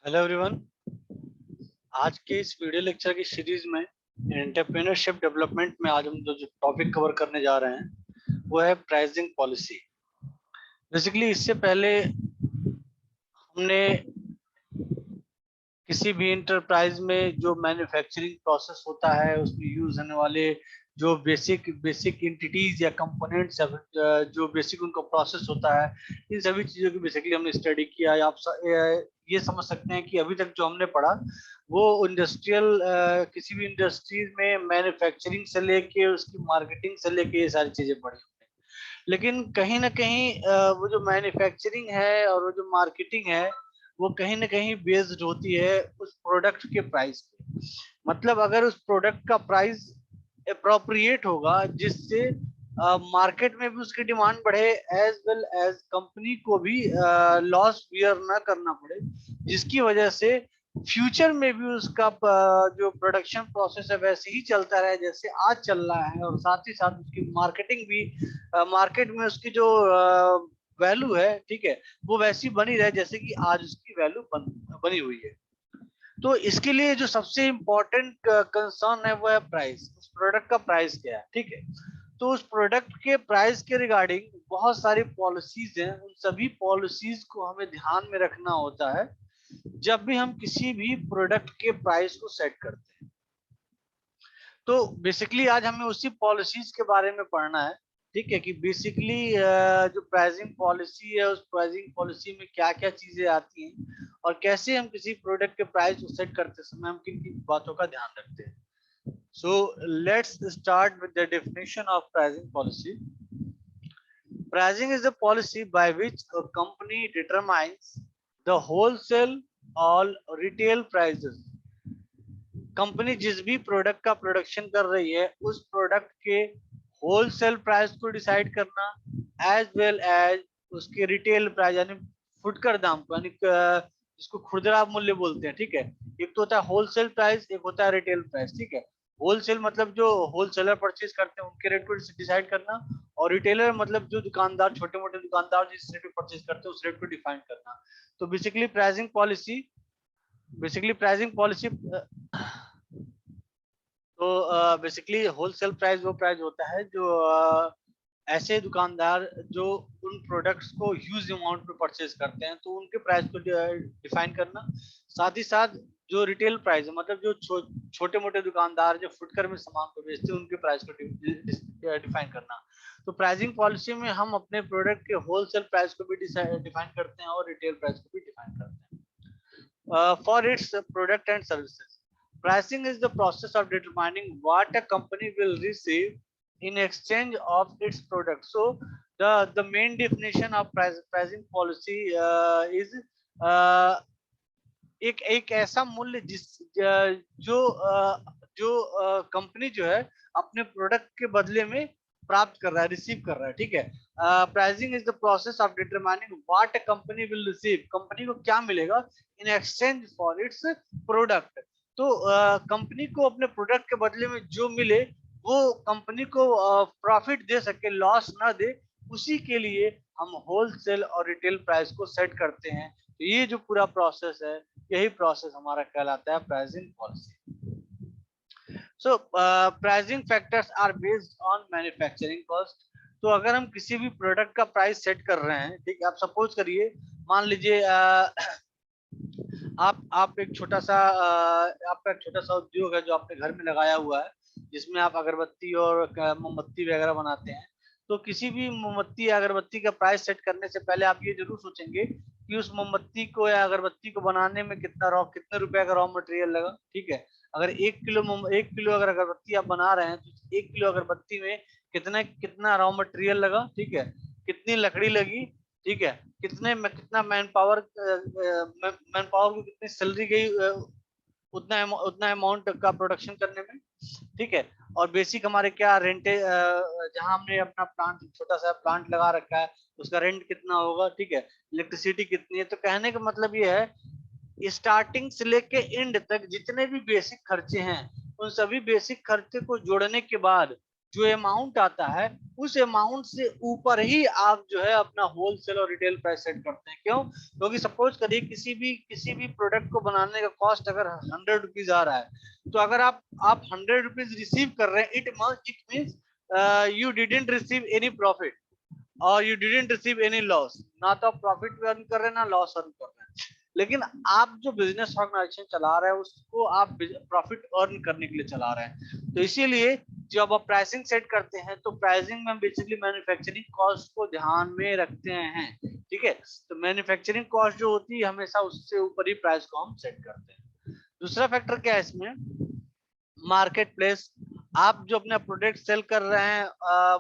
Hello everyone. आज के इस वीडियो लेक्चर की सीरीज में एंटरप्रेन्योरशिप डेवलपमेंट में आज हम जो टॉपिक कवर करने जा रहे हैं वो है प्राइसिंग पॉलिसी। बेसिकली इससे पहले हमने किसी भी इंटरप्राइज में जो मैन्युफैक्चरिंग प्रोसेस होता है उसमें यूज होने वाले जो बेसिक बेसिक एंटिटीज या कंपोनेंट्स जो बेसिक उनका प्रोसेस होता है, इन सभी चीजों की बेसिकली हमने स्टडी किया। ये समझ सकते हैं कि अभी तक जो हमने पढ़ा वो इंडस्ट्रियल किसी भी इंडस्ट्रीज में मैन्युफैक्चरिंग से लेके उसकी मार्केटिंग से लेके ये सारी चीजें पढ़ी हमने। लेकिन कहीं ना कहीं वो जो मैन्युफैक्चरिंग है और वो जो मार्केटिंग है वो कहीं ना कहीं बेस्ड होती है उस प्रोडक्ट के प्राइस पे। मतलब अगर उस प्रोडक्ट का प्राइस अप्रोप्रिएट होगा जिससे मार्केट में भी उसकी डिमांड बढ़े, एज वेल एज कंपनी को भी लॉस बियर ना करना पड़े, जिसकी वजह से फ्यूचर में भी उसका जो प्रोडक्शन प्रोसेस है वैसे ही चलता रहे जैसे आज चल रहा है, और साथ ही साथ उसकी मार्केटिंग भी मार्केट में उसकी जो वैल्यू है, ठीक है, वो वैसी बनी रहे जैसे कि आज उसकी वैल्यू बनी हुई है। तो इसके लिए जो सबसे इम्पोर्टेंट कंसर्न है वो है प्राइस। उस प्रोडक्ट का प्राइस क्या है, ठीक है। तो उस प्रोडक्ट के प्राइस के रिगार्डिंग बहुत सारी पॉलिसीज हैं। उन सभी पॉलिसीज को हमें ध्यान में रखना होता है जब भी हम किसी भी प्रोडक्ट के प्राइस को सेट करते हैं। तो बेसिकली आज हमें उसी पॉलिसीज के बारे में पढ़ना है, ठीक है, कि बेसिकली जो प्राइसिंग पॉलिसी है उस प्राइसिंग पॉलिसी में क्या क्या चीजें आती हैं और कैसे हम किसी प्रोडक्ट के प्राइस को सेट करते समय हम किन किन बातों का ध्यान रखते हैं। So let's start with the definition of pricing policy. Pricing is the policy by which a company determines the wholesale or retail prices। Company जिस भी प्रोडक्ट का प्रोडक्शन कर रही है उस प्रोडक्ट के होलसेल प्राइस को डिसाइड करना, एज वेल एज उसके रिटेल प्राइस यानी फुटकर दाम को, यानी जिसको खुदरा मूल्य बोलते हैं, ठीक है। एक तो होता है होलसेल प्राइस, एक होता है रिटेल प्राइस, ठीक है। होलसेल मतलब जो होलसेलर परचेज करते हैं उनके रेट को डिसाइड करना, और रिटेलर मतलब जो दुकानदार, छोटे मोटे दुकानदार जिस रेट पे परचेज करते हैं उस रेट को डिफाइन करना। तो बेसिकली प्राइसिंग पॉलिसी तो बेसिकली होलसेल प्राइस वो प्राइस होता है जो ऐसे दुकानदार जो उन प्रोडक्ट्स को ह्यूज अमाउंट में परचेज करते हैं तो उनके प्राइस को डिफाइन करना। साथ ही साथ जो रिटेल प्राइस है मतलब जो छोटे मोटे दुकानदार जो फुटकर में सामान को बेचते हैं उनके प्राइस को डिफाइन करना। तो प्राइसिंग पॉलिसी में हम अपने प्रोडक्ट के होलसेल प्राइस को भी डिफाइन करते हैं और रिटेल प्राइस को भी डिफाइन करते हैं for its product and services. Pricing is the process of determining what a company will receive in exchange of its product. So the main definition of pricing policy is uh, एक ऐसा मूल्य जो company जो है अपने product के बदले में प्राप्त कर रहा है, रिसीव कर रहा है, ठीक है। Pricing is the process of determining what a company will receive, company को क्या मिलेगा in exchange for its product. तो कंपनी को अपने प्रोडक्ट के बदले में जो मिले वो कंपनी को प्रॉफिट दे सके, लॉस ना दे, उसी के लिए हम होलसेल और रिटेल प्राइस को सेट करते हैं। तो ये जो पूरा प्रोसेस है यही प्रोसेस हमारा कहलाता है pricing policy. So pricing factors are based on manufacturing cost. तो अगर हम किसी भी प्रोडक्ट का प्राइस सेट कर रहे हैं, ठीक है, आप सपोज करिए, मान लीजिए आप एक छोटा सा आपका एक छोटा सा उद्योग है जो आपने घर में लगाया हुआ है जिसमें आप अगरबत्ती और मोमबत्ती वगैरह बनाते हैं। तो किसी भी मोमबत्ती या अगरबत्ती का प्राइस सेट करने से पहले आप ये जरूर सोचेंगे कि उस मोमबत्ती को या अगरबत्ती को बनाने में कितने रुपए का रॉ मटेरियल लगा, ठीक है। अगर 1 किलो अगर अगरबत्ती आप बना रहे हैं तो 1 किलो अगरबत्ती में कितना कितना रॉ मटेरियल लगा, ठीक है, कितनी लकड़ी लगी, ठीक है, कितना मैन पावर को कितनी सैलरी गई उतना अमाउंट का प्रोडक्शन करने में, ठीक है। और बेसिक हमारे क्या रेंट, जहां हमने अपना प्लांट, छोटा सा प्लांट लगा रखा है, उसका रेंट कितना होगा, ठीक है, इलेक्ट्रिसिटी कितनी है। तो कहने का मतलब ये है स्टार्टिंग से लेके एंड तक जितने भी बेसिक खर्चे हैं उन सभी बेसिक खर्चे को जोड़ने के बाद जो अमाउंट आता है उस अमाउंट से ऊपर ही आप जो है अपना होलसेल और रिटेल प्राइस सेट करते हैं। क्यों? क्योंकि सपोज करिए किसी भी प्रोडक्ट को बनाने का कॉस्ट अगर 100 रुपीज आ रहा है, तो अगर आप 100 रुपीज रिसीव कर रहे हैं, it means you didn't receive any profit और you didn't receive any loss. ना तो आप प्रॉफिट भी अर्न कर रहे हैं ना लॉस अर्न कर रहे हैं, लेकिन आप जो बिजनेस ऑर्गेनाइजेशन चला रहे हैं उसको आप प्रॉफिट अर्न करने के लिए चला रहे हैं। तो इसीलिए जब आप प्राइसिंग सेट करते हैं तो प्राइसिंग में बेसिकली मैन्युफैक्चरिंग कॉस्ट को ध्यान में रखते हैं। ठीक है, तो मैन्युफैक्चरिंग कॉस्ट जो होती है हमेशा उससे ऊपर ही प्राइस को हम सेट करते हैं। दूसरा फैक्टर क्या है इसमें? Market place. आप जो अपना प्रोडक्ट सेल कर रहे हैं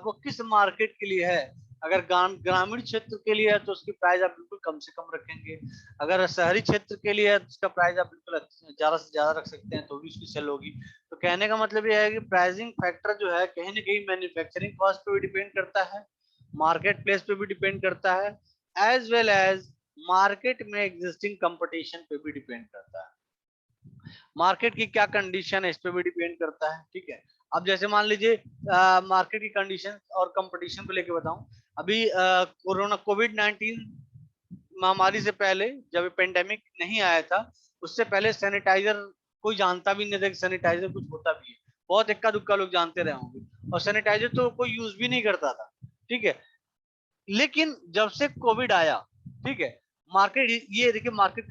वो किस मार्केट के लिए है? अगर ग्रामीण क्षेत्र के लिए है तो उसकी प्राइस आप बिल्कुल कम से कम रखेंगे। अगर शहरी क्षेत्र के लिए है तो उसका प्राइस आप बिल्कुल ज्यादा से ज्यादा रख सकते हैं, तो भी उसकी सेल होगी। तो कहने का मतलब यह है कि प्राइसिंग फैक्टर जो है कहीं ना कहीं मैन्युफैक्चरिंग कॉस्ट पे भी डिपेंड करता है, मार्केट प्लेस पे भी डिपेंड करता है, एज वेल एज मार्केट में एग्जिस्टिंग कंपटीशन पे भी डिपेंड करता है। मार्केट की क्या कंडीशन है इस पे भी डिपेंड करता है। ठीक है, अब जैसे मान लीजिए मार्केट की कंडीशन और कंपटीशन को लेके बताऊं। अभी कोरोना कोविड-19 महामारी से पहले जब पेंडेमिक नहीं आया था, उससे पहले सैनिटाइजर कोई जानता भी नहीं था कि सैनिटाइजर कुछ होता भी है। बहुत इक्का दुक्का लोग जानते रहे होंगे, और सैनिटाइजर तो कोई यूज भी नहीं करता था। ठीक है, लेकिन जब से कोविड आया, ठीक है, मार्केट, ये देखिए मार्केट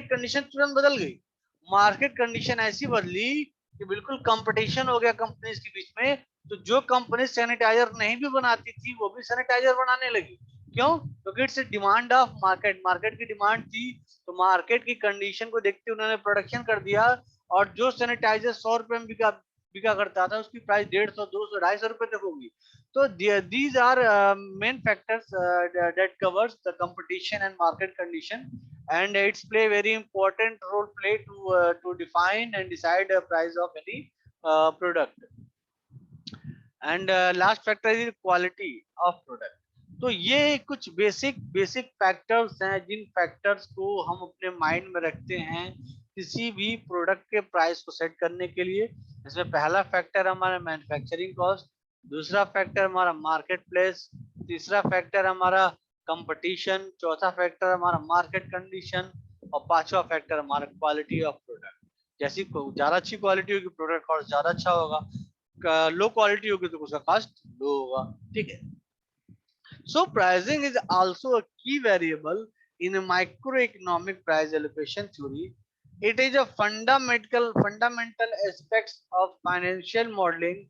कंडीशन तुरंत बदल गई। मार्केट कंडीशन ऐसी बदली कि बिल्कुल कंपटीशन हो गया कंपनीज के बीच में। तो जो कंपनी सैनिटाइजर नहीं भी बनाती थी वो भी सैनिटाइजर बनाने लगी। क्यों? क्योंकि it's demand of market, market की डिमांड थी। तो मार्केट की कंडीशन को देखते हुए उन्होंने प्रोडक्शन कर दिया, और जो सैनिटाइजर 100 रुपए में बिका बिका करता था उसकी प्राइस 150, 200, 250 रुपए तक होगी। So these are main factors that covers the competition and market condition, and it's play very important role play to define and decide the price of any product. And last factor is quality of product. तो ये कुछ basic factors हैं जिन factors को हम अपने mind में रखते हैं किसी भी प्रोडक्ट के प्राइस को सेट करने के लिए। इसमें पहला फैक्टर हमारा मैन्युफैक्चरिंग कॉस्ट, दूसरा फैक्टर हमारा मार्केट प्लेस, तीसरा फैक्टर हमारा कंपटीशन, चौथा फैक्टर हमारा मार्केट कंडीशन, और पांचवा फैक्टर हमारा क्वालिटी ऑफ प्रोडक्ट। जैसी ज्यादा अच्छी क्वालिटी होगी प्रोडक्ट कॉस्ट ज्यादा अच्छा होगा, लो क्वालिटी होगी तो उसका कॉस्ट लो होगा। ठीक है, so pricing is also a key variable in a microeconomic price allocation theory. It is a fundamental aspect of financial modeling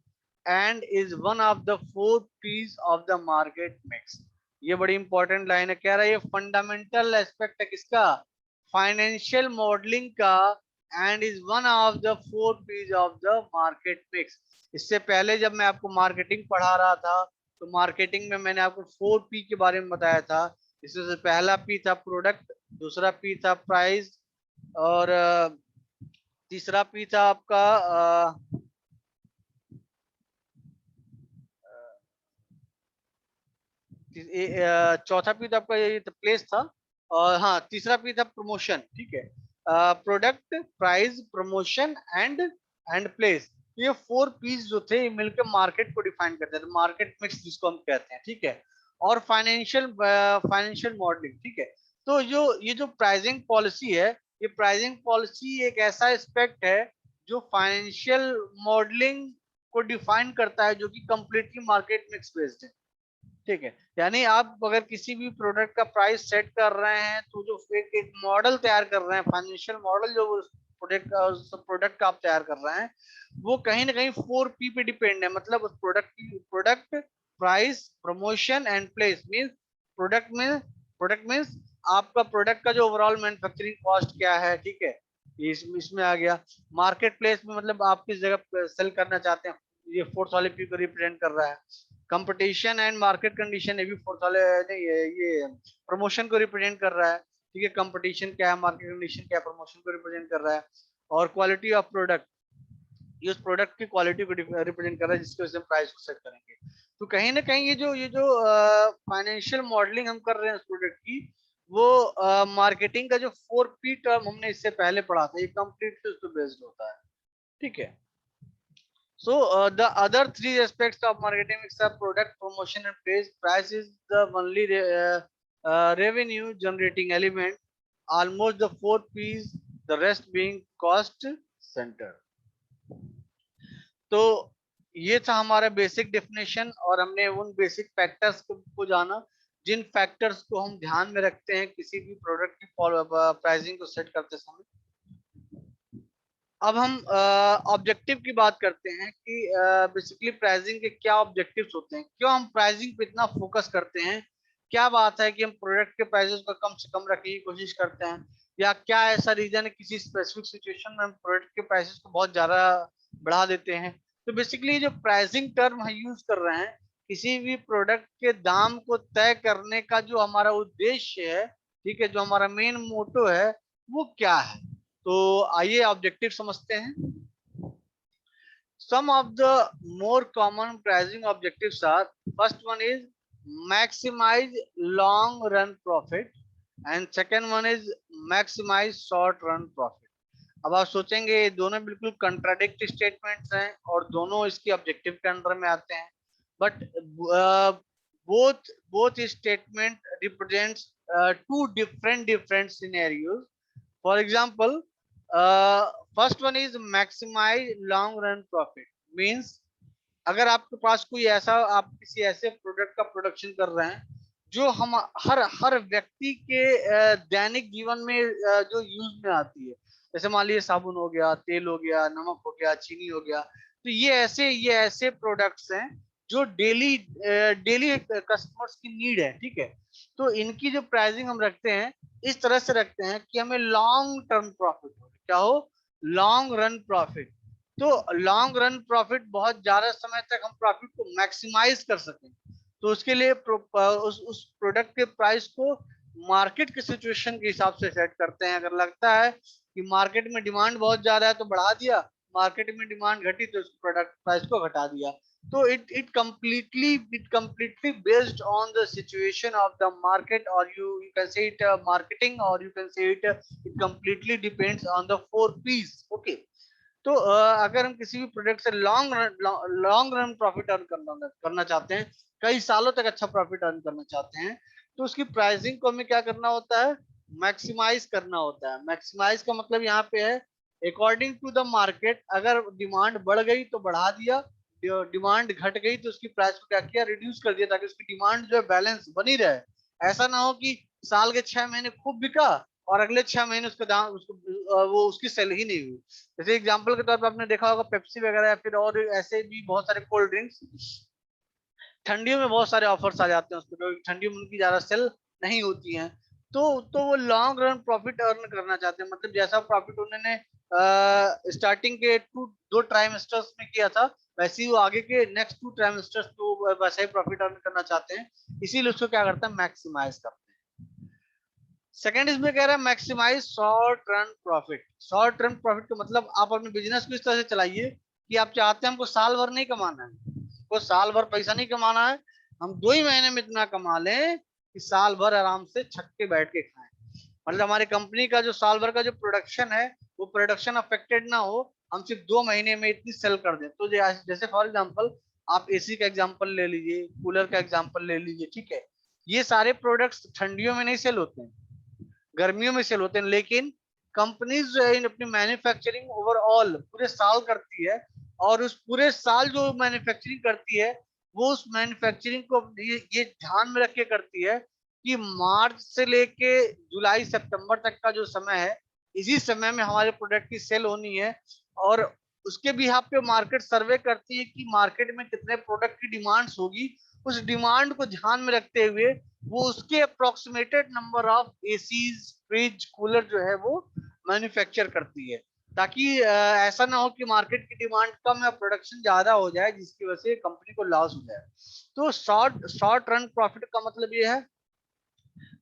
and is one of the 4 P's of the market mix. ये बड़ी important line है, कह रहा है ये fundamental aspect है किसका? Financial modelling का, and is one of the 4 P's of the market mix. इससे पहले जब मैं आपको मार्केटिंग पढ़ा रहा था तो मार्केटिंग में मैंने आपको 4 P के बारे में बताया था। इसमें से पहला P था प्रोडक्ट, दूसरा P था प्राइस, और तीसरा P था आपका चौथा P था आपका ये प्लेस था, और हाँ तीसरा P था प्रमोशन। ठीक है, product, price, promotion and place. ये 4 P's जो थे मिलकर मार्केट को डिफाइन करते हैं, मार्केट मिक्स जिसको हम कहते हैं। ठीक है, और फाइनेंशियल मॉडलिंग। ठीक है, तो ये जो प्राइसिंग पॉलिसी है, ये प्राइसिंग पॉलिसी एक ऐसा एस्पेक्ट है जो फाइनेंशियल मॉडलिंग को डिफाइन करता है, जो कि कंप्लीटली मार्केट मिक्स बेस्ड है। ठीक है, यानी आप अगर किसी भी प्रोडक्ट का प्राइस सेट कर रहे हैं तो जो एक मॉडल तैयार कर रहे हैं, फाइनेंशियल मॉडल जो प्रोडक्ट का आप तैयार कर रहे हैं, वो कहीं ना कहीं 4 P पे डिपेंड है। मतलब उस product, price, promotion and place. Means product means आपका प्रोडक्ट का जो ओवरऑल मैन्युफैक्चरिंग कॉस्ट क्या है। ठीक है, इसमें आ गया। मार्केट प्लेस में मतलब आप किस जगह सेल करना चाहते हैं, ये फोर्थ वाले P को रिप्रेजेंट कर रहा है। कंपटीशन एंड मार्केट कंडीशन, ये भी फोर्थ वाले नहीं, ये प्रमोशन को रिप्रेजेंट कर रहा है। ठीक है, कंपटीशन क्या है, मार्केट कंडीशन क्या है, प्रमोशन को रिप्रेजेंट कर रहा है। और क्वालिटी ऑफ प्रोडक्ट, ये उस प्रोडक्ट की क्वालिटी को रिप्रेजेंट कर रहा है जिसके वजह से हम प्राइस को सेट करेंगे। तो कहीं ना कहीं ये जो फाइनेंशियल मॉडलिंग हम कर रहे हैं उस प्रोडक्ट की, वो मार्केटिंग का जो 4 P टर्म हमने इससे पहले पढ़ा था, ये कंप्लीटली उस पर बेस्ड होता है। ठीक है, So the other three aspects of marketing mix are product promotion and praise. Price is the only revenue generating element. Almost the 4 P's, the rest being cost center. तो ये था हमारा बेसिक डेफिनेशन, और हमने उन बेसिक फैक्टर्स को जाना जिन factors को हम ध्यान में रखते हैं किसी भी प्रोडक्ट की प्राइसिंग को सेट करते समय। अब हम ऑब्जेक्टिव की बात करते हैं कि बेसिकली प्राइसिंग के क्या ऑब्जेक्टिव्स होते हैं, क्यों हम प्राइसिंग पे इतना फोकस करते हैं, क्या बात है कि हम प्रोडक्ट के प्राइसेस को कम से कम रखने की कोशिश करते हैं, या क्या ऐसा रीजन है किसी स्पेसिफिक सिचुएशन में हम प्रोडक्ट के प्राइसेस को बहुत ज्यादा बढ़ा देते हैं। तो बेसिकली जो प्राइसिंग टर्म हम यूज कर रहे हैं, किसी भी प्रोडक्ट के दाम को तय करने का जो हमारा उद्देश्य है, ठीक है, जो हमारा मेन मोटो है, वो क्या है। तो आइए ऑब्जेक्टिव समझते हैं। Some of the more common pricing objectives are: first one is maximize long run profit, and second one is maximize short run profit. अब आप सोचेंगे ये दोनों बिल्कुल कंट्राडिक्ट स्टेटमेंट्स हैं और दोनों इसके ऑब्जेक्टिव के अंडर में आते हैं, but both statement represents two different scenarios. For example, first one is maximize long run profit, means अगर आपके पास कोई ऐसा, आप किसी ऐसे प्रोडक्ट का प्रोडक्शन कर रहे हैं जो हम हर व्यक्ति के दैनिक जीवन में जो यूज में आती है, जैसे मान लीजिए साबुन हो गया, तेल हो गया, नमक हो गया, चीनी हो गया, तो ये ऐसे प्रोडक्ट्स हैं जो डेली डेली कस्टमर्स की नीड है, ठीक है। तो इनकी जो प्राइसिंग हम रखते हैं इस तरह से रखते हैं कि हमें लॉन्ग टर्म प्रॉफिट हो, क्या हो, लॉन्ग रन प्रॉफिट। तो लॉन्ग रन प्रॉफिट, बहुत ज्यादा समय तक हम प्रॉफिट को मैक्सिमाइज कर सकें, तो उसके लिए उस प्रोडक्ट के प्राइस को मार्केट के सिचुएशन के हिसाब से सेट करते हैं। अगर लगता है कि मार्केट में डिमांड बहुत ज्यादा है तो बढ़ा दिया, मार्केट में डिमांड घटी तो उस प्रोडक्ट प्राइस को घटा दिया। तो it completely based on the situation of the market, or you can say it marketing, or you can say it completely depends on the 4 P's. Okay. तो अगर हम किसी भी प्रोडक्ट से लॉन्ग रन प्रॉफिट अर्न करना चाहते हैं, कई सालों तक अच्छा प्रॉफिट अर्न करना चाहते हैं, तो उसकी प्राइसिंग को हमें क्या करना होता है, मैक्सिमाइज करना होता है। मैक्सिमाइज का मतलब यहाँ पे है अकॉर्डिंग टू द मार्केट। अगर डिमांड बढ़ गई तो बढ़ा दिया, डिमांड घट गई तो उसकी प्राइस को क्या किया, रिड्यूस कर दिया, ताकि उसकी डिमांड जो है बैलेंस बनी रहे। ऐसा ना हो कि साल के 6 महीने खूब बिका और अगले 6 महीने उसका दाम वो उसकी सेल ही नहीं हुई। जैसे एग्जांपल के तौर पर आपने देखा होगा पेप्सी वगैरह, या फिर और ऐसे भी बहुत सारे कोल्ड ड्रिंक्स, ठंडियों में बहुत सारे ऑफर्स आ जाते हैं उस पर, ठंडियों में उनकी ज्यादा सेल नहीं होती हैं। तो वो लॉन्ग रन प्रॉफिट अर्न करना चाहते हैं, मतलब जैसा प्रॉफिट उन्होंने स्टार्टिंग के दो ट्राइमेस्टर्स में किया था, वैसे ही वो आगे के नेक्स्ट 2 ट्राइमेस्टर्स को वैसा ही प्रॉफिट अर्न करना चाहते हैं, इसीलिए उसको क्या करते हैं, मैक्सिमाइज करते हैं। सेकेंड इसमें कह रहा है maximise short run profit. Short run profit का मतलब आप अपने बिजनेस को इस तरह से चलाइए कि आप चाहते हैं हमको साल भर नहीं कमाना है, को साल भर पैसा नहीं कमाना है, हम 2 ही महीने में इतना कमा लें कि साल भर आराम से छत के बैठ के खाएं। मतलब हमारी कंपनी का जो साल भर का जो प्रोडक्शन है वो प्रोडक्शन अफेक्टेड ना हो, हम सिर्फ 2 महीने में इतनी सेल कर दें। तो जैसे फॉर एग्जाम्पल आप एसी का एग्जाम्पल ले लीजिए, कूलर का एग्जाम्पल ले लीजिए, ठीक है, ये सारे प्रोडक्ट्स ठंडियों में नहीं सेल होते हैं, गर्मियों में सेल होते हैं, लेकिन कंपनीज जो है अपनी मैन्युफैक्चरिंग ओवरऑल पूरे साल करती है, और उस पूरे साल जो मैन्युफैक्चरिंग करती है वो उस मैन्युफैक्चरिंग को ये ध्यान में रख के करती है कि मार्च से लेके जुलाई सितंबर तक का जो समय है, इसी समय में हमारे प्रोडक्ट की सेल होनी है। और उसके भी यहाँ पे मार्केट सर्वे करती है कि मार्केट में कितने प्रोडक्ट की डिमांड्स होगी, उस डिमांड को ध्यान में रखते हुए वो उसके approximated number of ACs, fridge, cooler जो है वो मैन्युफैक्चर करती है, ताकि ऐसा ना हो कि मार्केट की डिमांड कम है, प्रोडक्शन ज्यादा हो जाए, जिसकी वजह से कंपनी को लॉस हो जाए। तो शॉर्ट रन प्रॉफिट का मतलब ये है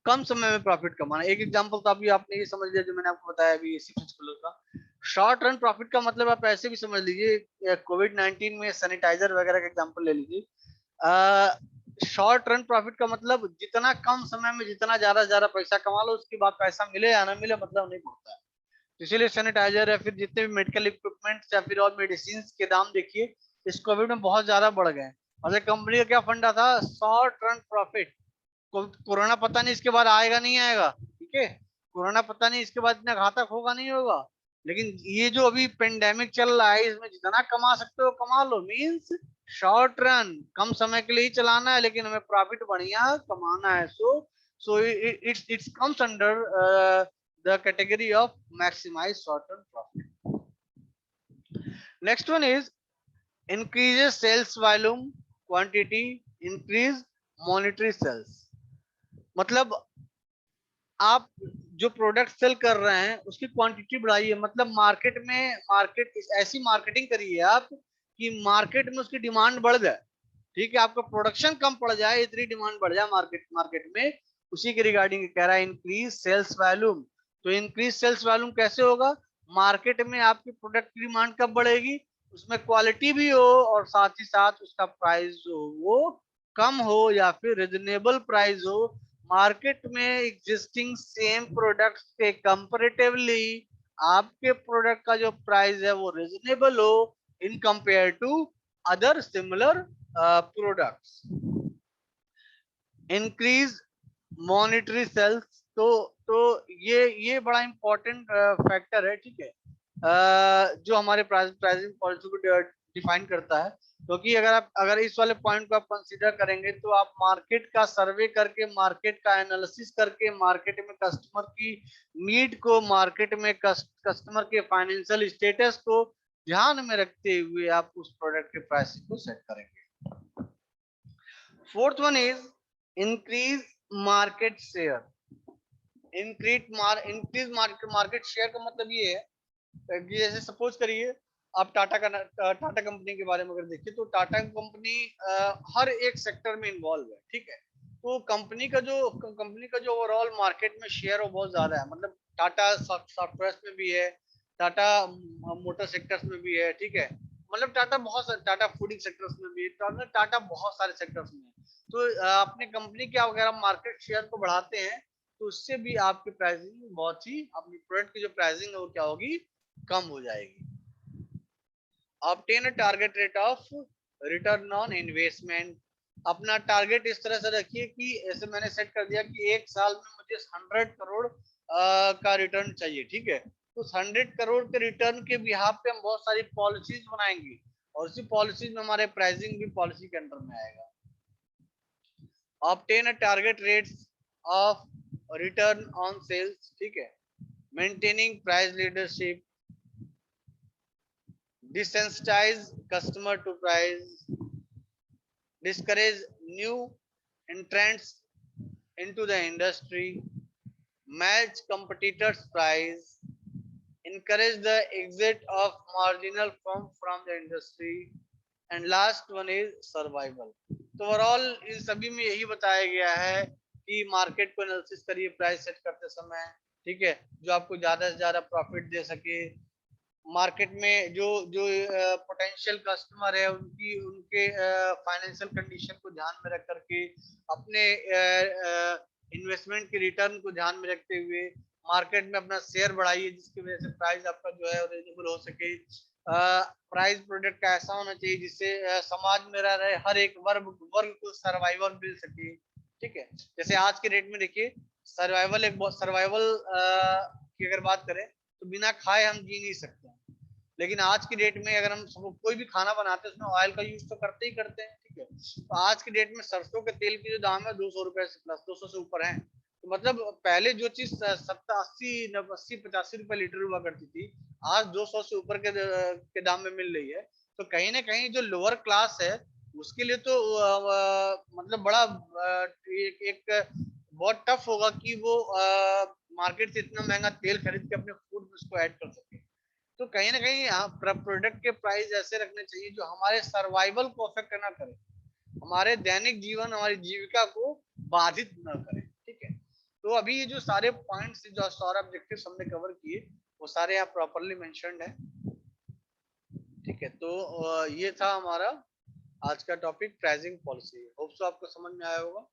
कम समय में प्रॉफिट कमाना। एक एग्जांपल तो अभी आपने ये समझ लिया जो मैंने आपको बताया अभी एसी फ्रिज कूलर का। शॉर्ट रन प्रॉफिट का मतलब आप ऐसे भी समझ लीजिए, कोविड-19 में सैनिटाइजर वगैरह का एग्जांपल ले लीजिए। शॉर्ट रन प्रॉफिट का मतलब जितना कम समय में जितना ज्यादा पैसा कमा लो, उसके बाद पैसा मिले या ना मिले मतलब नहीं पड़ता है। इसीलिए सैनिटाइजर या फिर जितने भी मेडिकल इक्विपमेंट या फिर और मेडिसिन के दाम देखिए, इस कोविड में बहुत ज्यादा बढ़ गए। मतलब कंपनी का क्या फंडा था, शॉर्ट रन प्रॉफिट। कोरोना पता नहीं इसके बाद आएगा नहीं आएगा, ठीक है, कोरोना पता नहीं इसके बाद इतना घातक होगा नहीं होगा, लेकिन ये जो अभी पेंडेमिक चल रहा है इसमें जितना कमा सकते हो कमा लो, मींस शॉर्ट रन, कम समय के लिए ही चलाना है लेकिन हमें प्रॉफिट बढ़िया कमाना है। So it's comes under the category of maximise short run profit. Next one is increases sales volume quantity, increase monetary sales। मतलब आप जो प्रोडक्ट सेल कर रहे हैं उसकी क्वांटिटी बढ़ाइए, मतलब मार्केट ऐसी मार्केटिंग करिए आप कि मार्केट में उसकी डिमांड बढ़ जाए, ठीक है, आपका प्रोडक्शन कम पड़ जाए इतनी डिमांड बढ़ जाए मार्केट में। उसी के रिगार्डिंग कह रहा है इंक्रीज सेल्स वॉल्यूम। तो इंक्रीज सेल्स वॉल्यूम कैसे होगा, मार्केट में आपकी प्रोडक्ट की डिमांड कब बढ़ेगी, उसमें क्वालिटी भी हो और साथ ही साथ उसका प्राइस जो वो कम हो या फिर रिजनेबल प्राइस हो, मार्केट में एग्जिस्टिंग सेम प्रोडक्ट्स के कंपैरेटिवली आपके प्रोडक्ट का जो प्राइस है वो रिजनेबल हो in compare to other similar products. Increase monetary sales. तो ये बड़ा इंपॉर्टेंट फैक्टर है, ठीक है, जो हमारे प्राइसिंग पॉलिसी को डिफाइन करता है। क्योंकि अगर इस वाले पॉइंट को आप कंसीडर करेंगे तो आप मार्केट का सर्वे करके, मार्केट का एनालिसिस करके, मार्केट में कस्टमर की नीड को, मार्केट में कस्टमर के फाइनेंशियल स्टेटस को ध्यान में रखते हुए आप उस प्रोडक्ट के प्राइसिंग को सेट करेंगे। Fourth one is increase market share. Increase market share का मतलब ये है कि जैसे सपोज करिए आप टाटा कंपनी के बारे में अगर देखिए तो टाटा कंपनी हर एक सेक्टर में इन्वॉल्व है, ठीक है। तो कंपनी का जो ओवरऑल मार्केट में शेयर वो बहुत ज्यादा है, मतलब टाटा सॉफ्टवेयर में भी है, टाटा मोटर सेक्टर्स में भी है, ठीक है, मतलब टाटा फूडिंग सेक्टर्स में भी है, टाटा बहुत सारे सेक्टर्स में है। तो अपने कंपनी के अगर आप मार्केट शेयर को बढ़ाते हैं तो उससे भी आपकी प्राइसिंग बहुत ही, अपनी प्रोडक्ट की जो प्राइसिंग है वो क्या होगी, कम हो जाएगी। Obtain a target rate of return on investment. अपना टारगेट इस तरह से रखिए कि ऐसे मैंने सेट कर दिया कि एक साल में मुझे 100 करोड़ का रिटर्न चाहिए, ठीक है। तो 100 करोड़ के रिटर्न के बिहाफ पे हम बहुत सारी पॉलिसीज बनाएंगे और उसी पॉलिसीज में हमारे प्राइसिंग भी पॉलिसी के अंडर में आएगा। Obtain a target rates of return on sales, ठीक है, maintaining price leadership, desensitize customer to price, discourage new entrants into the industry, match competitors price, encourage the exit of marginal firm from the industry, and last one is survival। तो overall इन सभी में यही बताया गया है कि market को analysis करिए प्राइस सेट करते समय, ठीक है, जो आपको ज्यादा से ज्यादा प्रॉफिट दे सके। मार्केट में जो जो पोटेंशियल कस्टमर है उनकी उनके फाइनेंशियल कंडीशन को ध्यान में रख करके, अपने इन्वेस्टमेंट के रिटर्न को ध्यान में रखते हुए मार्केट में अपना शेयर बढ़ाइए जिसकी वजह से प्राइस आपका जो है रिजनेबल हो सके। प्राइस प्रोडक्ट का ऐसा होना चाहिए जिससे समाज में रह रहे हर एक वर्ग को सर्वाइवल मिल सके, ठीक है। जैसे आज के डेट में देखिए सर्वाइवल की अगर बात करें तो बिना खाए हम जी नहीं सकते हैं, लेकिन आज की डेट में अगर हम कोई भी खाना बनाते हैं उसमें ऑयल का यूज तो करते ही करते हैं, ठीक है। तो आज की डेट में सरसों के तेल की जो दाम है 200 रुपए से प्लस 200 से ऊपर है। तो मतलब पहले जो चीज 70 80 85 रुपए लीटर हुआ करती थी, आज 200 से ऊपर के दाम में मिल रही है। तो कहीं ना कहीं जो लोअर क्लास है उसके लिए तो मतलब बड़ा एक बहुत टफ होगा कि वो मार्केट से इतना महंगा तेल खरीद के अपने फूड में उसको ऐड कर सके। तो कहीं ना कहीं प्रोडक्ट के प्राइस ऐसे रखने चाहिए जो हमारे सर्वाइवल को अफेक्ट ना करे, हमारे दैनिक जीवन, हमारी जीविका को बाधित न करे, ठीक है। तो अभी ये जो सारे पॉइंट्स जो सारे ऑब्जेक्टिव्स हमने कवर किए वो सारे यहाँ प्रॉपरली मेंशन्ड है, ठीक है। तो ये था हमारा आज का topic pricing policy. Hope so आपको समझ में आया होगा।